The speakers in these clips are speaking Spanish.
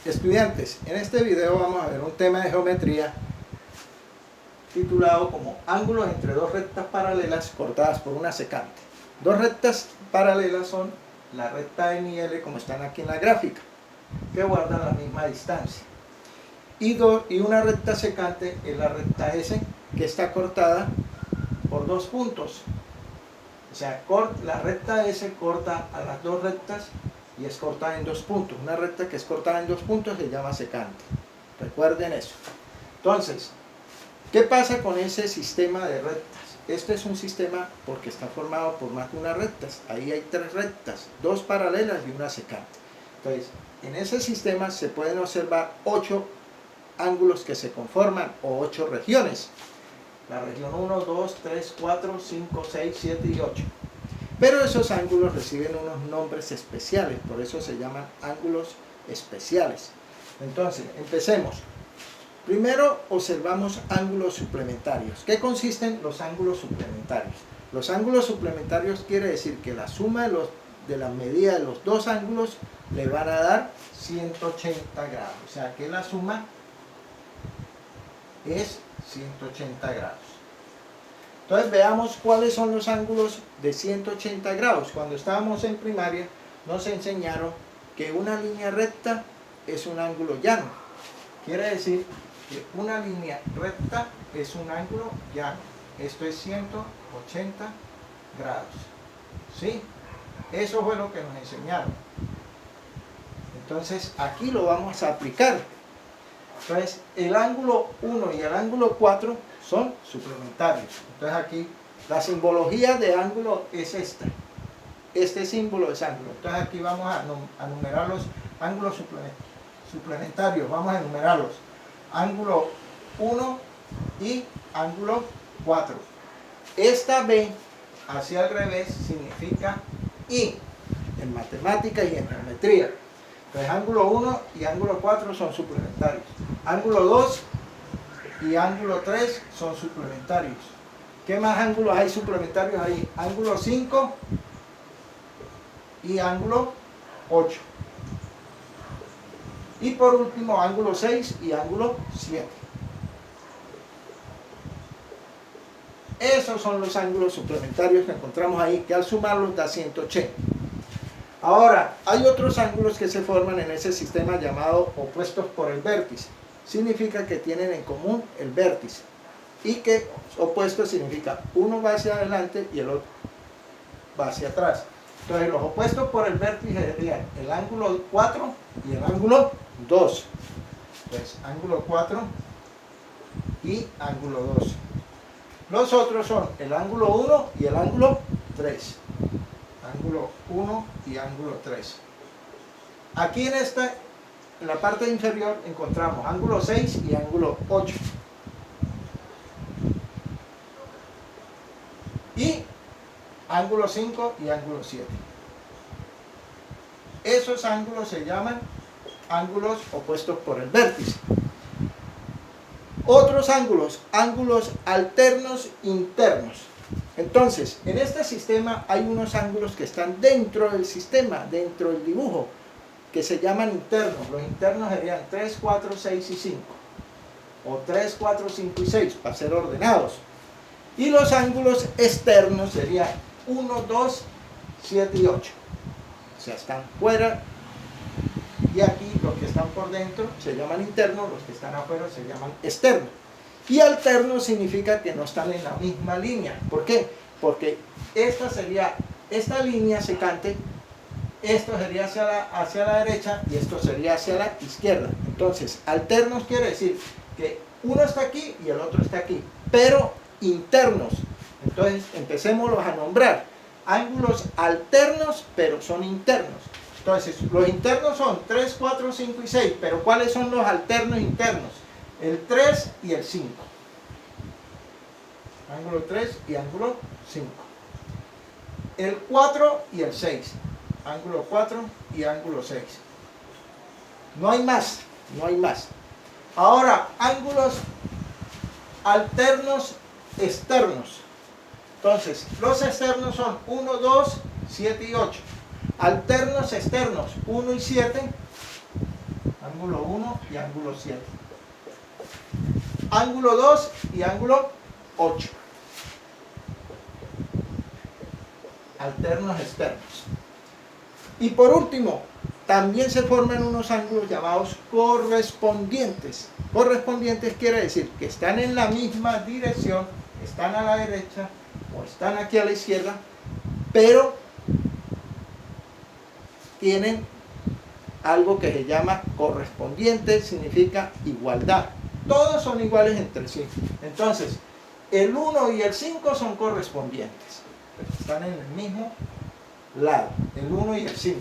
Estudiantes, en este video vamos a ver un tema de geometría titulado como ángulos entre dos rectas paralelas cortadas por una secante. Dos rectas paralelas son la recta N y L, como están aquí en la gráfica, que guardan la misma distancia. Y una recta secante es la recta S, que está cortada por dos puntos. O sea, la recta S corta a las dos rectas y es cortada en dos puntos. Una recta que es cortada en dos puntos se llama secante. Recuerden eso. Entonces, ¿qué pasa con ese sistema de rectas? Este es un sistema porque está formado por más de unas rectas. Ahí hay tres rectas, dos paralelas y una secante. Entonces, en ese sistema se pueden observar 8 ángulos que se conforman, o 8 regiones. La región 1, 2, 3, 4, 5, 6, 7 y 8. Pero esos ángulos reciben unos nombres especiales, por eso se llaman ángulos especiales. Entonces, empecemos. Primero observamos ángulos suplementarios. ¿Qué consisten los ángulos suplementarios? Los ángulos suplementarios quiere decir que la suma de la medida de los dos ángulos le van a dar 180 grados. O sea que la suma es 180 grados. Entonces veamos cuáles son los ángulos de 180 grados. Cuando estábamos en primaria nos enseñaron que una línea recta es un ángulo llano. Quiere decir que una línea recta es un ángulo llano. Esto es 180 grados. ¿Sí? Eso fue lo que nos enseñaron. Entonces aquí lo vamos a aplicar. Entonces el ángulo 1 y el ángulo 4 son suplementarios. Entonces aquí la simbología de ángulo es esta. Este símbolo es ángulo. Entonces aquí vamos a numerar los ángulos suplementarios. Vamos a enumerarlos. Ángulo 1 y ángulo 4. Esta B hacia el revés significa I en matemáticas y en geometría. Entonces ángulo 1 y ángulo 4 son suplementarios. Ángulo 2 y ángulo 3 son suplementarios. ¿Qué más ángulos hay suplementarios ahí? Ángulo 5 y ángulo 8. Y por último, ángulo 6 y ángulo 7. Esos son los ángulos suplementarios que encontramos ahí, que al sumarlos da 180. Ahora, hay otros ángulos que se forman en ese sistema llamado opuestos por el vértice. Significa que tienen en común el vértice. Y que opuesto significa uno va hacia adelante y el otro va hacia atrás. Entonces los opuestos por el vértice serían el ángulo 4 y el ángulo 2. Entonces ángulo 4 y ángulo 2. Los otros son el ángulo 1 y el ángulo 3. Ángulo 1 y ángulo 3. Aquí en la parte inferior encontramos ángulo 6 y ángulo 8. Y ángulo 5 y ángulo 7. Esos ángulos se llaman ángulos opuestos por el vértice. Otros ángulos, ángulos alternos internos. Entonces, en este sistema hay unos ángulos que están dentro del sistema, dentro del dibujo, que se llaman internos. Los internos serían 3, 4, 6 y 5. O 3, 4, 5 y 6, para ser ordenados. Y los ángulos externos serían 1, 2, 7 y 8. O sea, están fuera. Y aquí los que están por dentro se llaman internos, los que están afuera se llaman externos. Y alterno significa que no están en la misma línea. ¿Por qué? Porque esta línea secante, esto sería hacia la derecha y esto sería hacia la izquierda. Entonces, alternos quiere decir que uno está aquí y el otro está aquí, pero internos. Entonces, empecémoslos a nombrar. Ángulos alternos, pero son internos. Entonces, los internos son 3, 4, 5 y 6, pero ¿cuáles son los alternos internos? El 3 y el 5. Ángulo 3 y ángulo 5. El 4 y el 6. Ángulo 4 y ángulo 6. No hay más, no hay más. Ahora, ángulos alternos externos. Entonces, los externos son 1, 2, 7 y 8. Alternos externos 1 y 7. ángulo 1 y ángulo 7. Ángulo 2 y ángulo 8. Alternos externos. Y por último, también se forman unos ángulos llamados correspondientes. Correspondientes quiere decir que están en la misma dirección, están a la derecha o están aquí a la izquierda, pero tienen algo que se llama correspondiente, significa igualdad. Todos son iguales entre sí. Entonces, el 1 y el 5 son correspondientes. Están en el mismo lado, el 1 y el 5.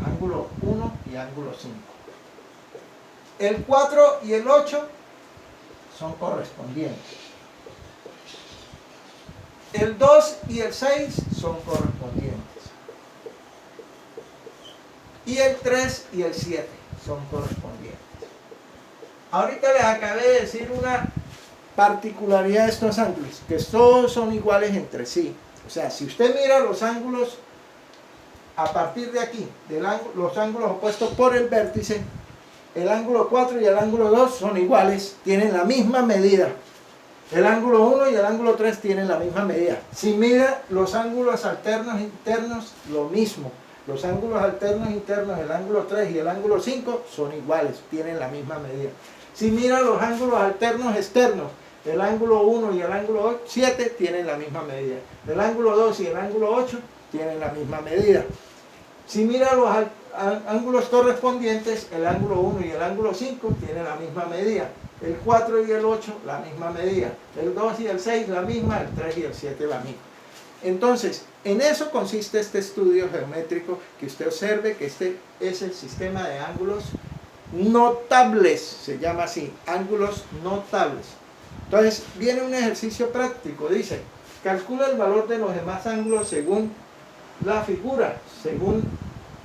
Ángulo 1 y ángulo 5. El 4 y el 8 son correspondientes. El 2 y el 6 son correspondientes. Y el 3 y el 7 son correspondientes. Ahorita les acabé de decir una particularidad de estos ángulos, que todos son iguales entre sí. O sea, si usted mira los ángulos a partir de aquí, los ángulos opuestos por el vértice, el ángulo 4 y el ángulo 2 son iguales, tienen la misma medida. El ángulo 1 y el ángulo 3 tienen la misma medida. Si mira los ángulos alternos internos, lo mismo. Los ángulos alternos internos, el ángulo 3 y el ángulo 5 son iguales, tienen la misma medida. Si mira los ángulos alternos externos, el ángulo 1 y el ángulo 7 tienen la misma medida. El ángulo 2 y el ángulo 8 tienen la misma medida. Si mira los ángulos correspondientes, el ángulo 1 y el ángulo 5 tienen la misma medida. El 4 y el 8 la misma medida. El 2 y el 6 la misma, el 3 y el 7 la misma. Entonces, en eso consiste este estudio geométrico, que usted observe que este es el sistema de ángulos notables, se llama así, ángulos notables. Entonces, viene un ejercicio práctico, dice, calcula el valor de los demás ángulos según la figura. Según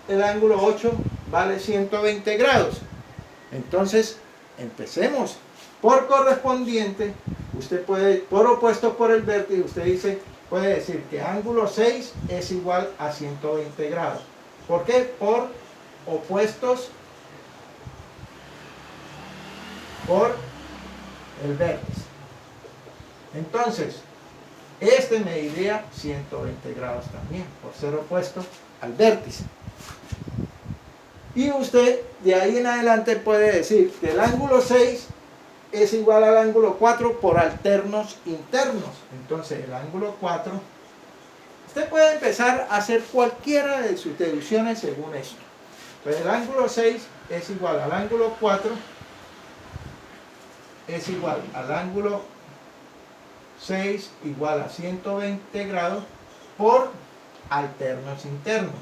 el ángulo 8 vale 120 grados. Entonces, empecemos. Por correspondiente, usted puede, por opuesto por el vértice, usted dice, puede decir que ángulo 6 es igual a 120 grados. ¿Por qué? Por opuestos por el vértice. Entonces, este mediría 120 grados también, por ser opuesto al vértice. Y usted de ahí en adelante puede decir que el ángulo 6 es igual al ángulo 4 por alternos internos. Entonces el ángulo 4, usted puede empezar a hacer cualquiera de sus deducciones según esto. Entonces el ángulo 6 es igual al ángulo 4, es igual al ángulo 6 igual a 120 grados por alternos internos.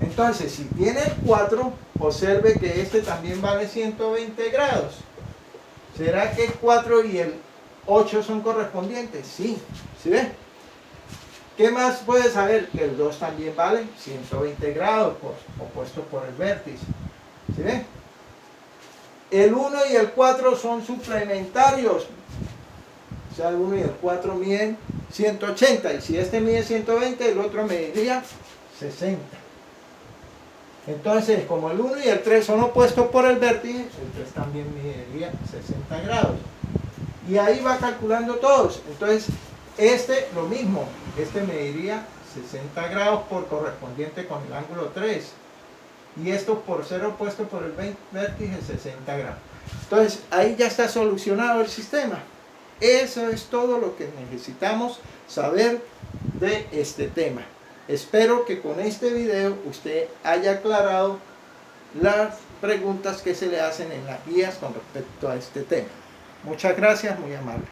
Entonces, si tiene el 4, observe que este también vale 120 grados. ¿Será que el 4 y el 8 son correspondientes? Sí, ¿sí ve? ¿Qué más puede saber? Que el 2 también vale 120 grados, opuesto por el vértice. ¿Sí ve? El 1 y el 4 son suplementarios. O sea, el 1 y el 4 miden 180. Y si este mide 120, el otro mediría 60. Entonces, como el 1 y el 3 son opuestos por el vértice, el 3 también mediría 60 grados. Y ahí va calculando todos. Entonces, este lo mismo. Este mediría 60 grados por correspondiente con el ángulo 3. Y esto por ser opuesto por el vértice 60 grados. Entonces, ahí ya está solucionado el sistema. Eso es todo lo que necesitamos saber de este tema. Espero que con este video usted haya aclarado las preguntas que se le hacen en las guías con respecto a este tema. Muchas gracias, muy amable.